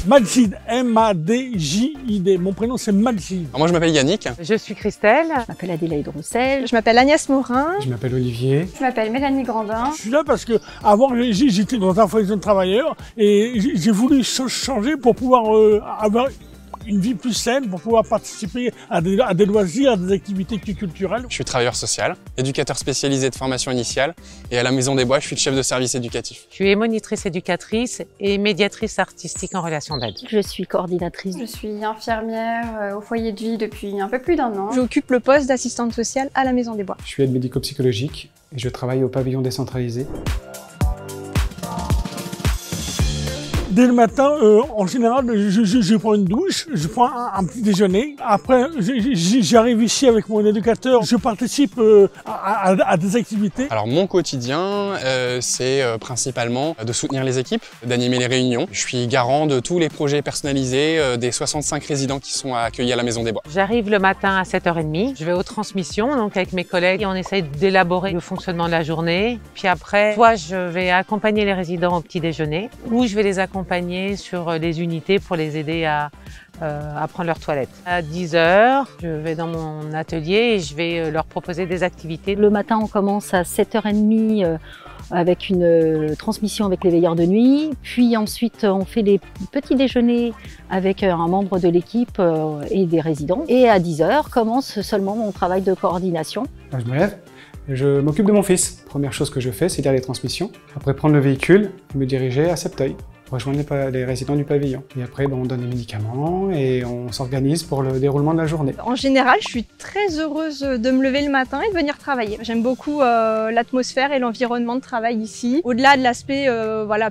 Madjid, M-A-D-J-I-D. Mon prénom c'est Madjid. Moi je m'appelle Yannick. Je suis Christelle. Je m'appelle Adélaïde Roussel. Je m'appelle Agnès Morin. Je m'appelle Olivier. Je m'appelle Mélanie Grandin. Je suis là parce que avant j'étais dans un foyer de travailleurs et j'ai voulu changer pour pouvoir avoir une vie plus saine, pour pouvoir participer à des loisirs, à des activités culturelles. Je suis travailleur social, éducateur spécialisé de formation initiale et à la Maison des Bois, je suis le chef de service éducatif. Je suis monitrice éducatrice et médiatrice artistique en relation d'aide. Je suis coordinatrice. Je suis infirmière au foyer de vie depuis un peu plus d'1 an. J'occupe le poste d'assistante sociale à la Maison des Bois. Je suis aide médico-psychologique et je travaille au pavillon décentralisé. Dès le matin, en général, je prends une douche, je prends un petit déjeuner. Après, j'arrive ici avec mon éducateur, je participe à des activités. Alors mon quotidien, c'est principalement de soutenir les équipes, d'animer les réunions. Je suis garant de tous les projets personnalisés des 65 résidents qui sont accueillis à la Maison des Bois. J'arrive le matin à 7h30, je vais aux transmissions, donc avec mes collègues, et on essaye d'élaborer le fonctionnement de la journée. Puis après, soit je vais accompagner les résidents au petit déjeuner, ou je vais les accompagner sur les unités pour les aider à prendre leur toilette. À 10h, je vais dans mon atelier et je vais leur proposer des activités. Le matin, on commence à 7h30 avec une transmission avec les veilleurs de nuit. Puis ensuite, on fait les petits déjeuners avec un membre de l'équipe et des résidents. Et à 10h, commence seulement mon travail de coordination. Je me lève, je m'occupe de mon fils. Première chose que je fais, c'est lire les transmissions. Après, prendre le véhicule et me diriger à Septeuil. Rejoindre les résidents du pavillon. Et après, on donne les médicaments et on s'organise pour le déroulement de la journée. En général, je suis très heureuse de me lever le matin et de venir travailler. J'aime beaucoup l'atmosphère et l'environnement de travail ici. Au-delà de l'aspect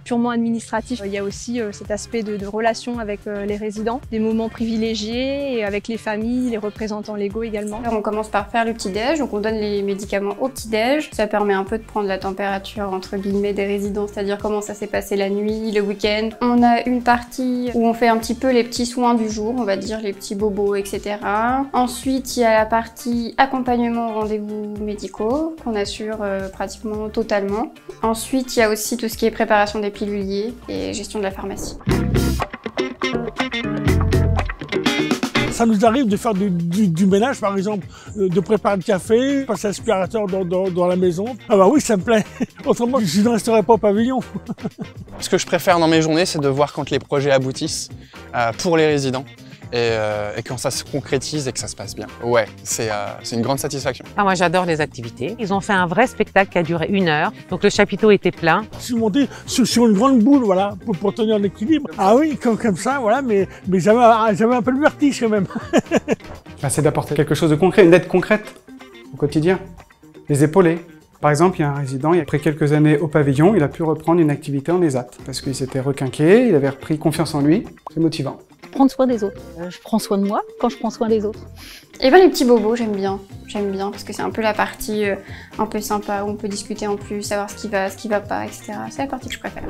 purement administratif, il y a aussi cet aspect de relation avec les résidents, des moments privilégiés et avec les familles, les représentants légaux également. On commence par faire le petit-déj, donc on donne les médicaments au petit-déj. Ça permet un peu de prendre la température entre guillemets des résidents, c'est-à-dire comment ça s'est passé la nuit, le week-end. On a une partie où on fait un petit peu les petits soins du jour, on va dire les petits bobos, etc. Ensuite, il y a la partie accompagnement aux rendez-vous médicaux qu'on assure pratiquement totalement. Ensuite, il y a aussi tout ce qui est préparation des piluliers et gestion de la pharmacie. Ça nous arrive de faire du ménage, par exemple, de préparer le café, passer l'aspirateur dans la maison. Ah bah oui, ça me plaît. Autrement, je ne resterai pas au pavillon. Ce que je préfère dans mes journées, c'est de voir quand les projets aboutissent pour les résidents et quand ça se concrétise et que ça se passe bien. Ouais, c'est une grande satisfaction. Ah, moi j'adore les activités. Ils ont fait un vrai spectacle qui a duré 1 heure, donc le chapiteau était plein. Je suis monté sur une grande boule, voilà, pour tenir l'équilibre. Ah oui, comme ça, voilà, mais j'avais un peu le vertige quand même. C'est d'apporter quelque chose de concret, une aide concrète au quotidien. Les épauler. Par exemple, il y a un résident, après quelques années au pavillon, il a pu reprendre une activité en ESAT. Parce qu'il s'était requinqué, il avait repris confiance en lui, c'est motivant. Prendre soin des autres. Je prends soin de moi quand je prends soin des autres. Et bien les petits bobos, j'aime bien parce que c'est un peu la partie un peu sympa où on peut discuter en plus, savoir ce qui va pas, etc. C'est la partie que je préfère.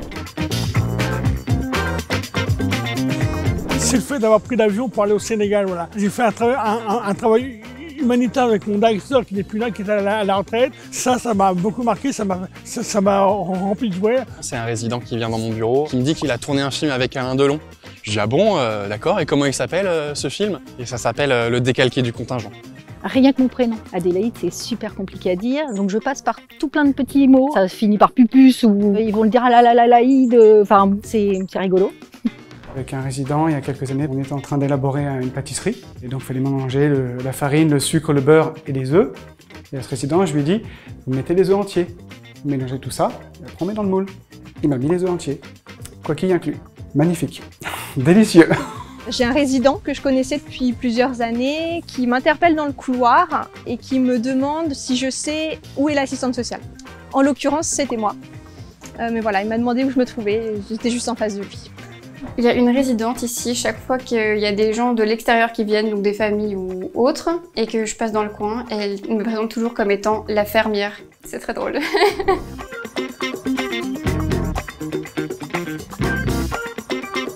C'est le fait d'avoir pris l'avion pour aller au Sénégal, voilà. J'ai fait un travail humanitaire avec mon directeur qui n'est plus là, qui est à la retraite. Ça m'a beaucoup marqué, ça m'a rempli de joie. C'est un résident qui vient dans mon bureau, qui me dit qu'il a tourné un film avec Alain Delon. Je dis ah bon, d'accord, et comment il s'appelle ce film? Et ça s'appelle Le décalqué du contingent. Rien que mon prénom, Adélaïde, c'est super compliqué à dire, donc je passe par tout plein de petits mots. Ça finit par pupus ou ils vont le dire ah la laïde, enfin c'est rigolo. Avec un résident, il y a quelques années, on était en train d'élaborer une pâtisserie. Et donc, il fallait mélanger la farine, le sucre, le beurre et les œufs. Et à ce résident, je lui ai dit, vous mettez les œufs entiers. Vous mélangez tout ça, et après on met dans le moule. Il m'a mis les œufs entiers, coquille inclus. Magnifique. Délicieux. J'ai un résident que je connaissais depuis plusieurs années qui m'interpelle dans le couloir et qui me demande si je sais où est l'assistante sociale. En l'occurrence, c'était moi. Mais voilà, il m'a demandé où je me trouvais, j'étais juste en face de lui. Il y a une résidente ici, chaque fois qu'il y a des gens de l'extérieur qui viennent, donc des familles ou autres, et que je passe dans le coin, elle me présente toujours comme étant la fermière. C'est très drôle. Merci.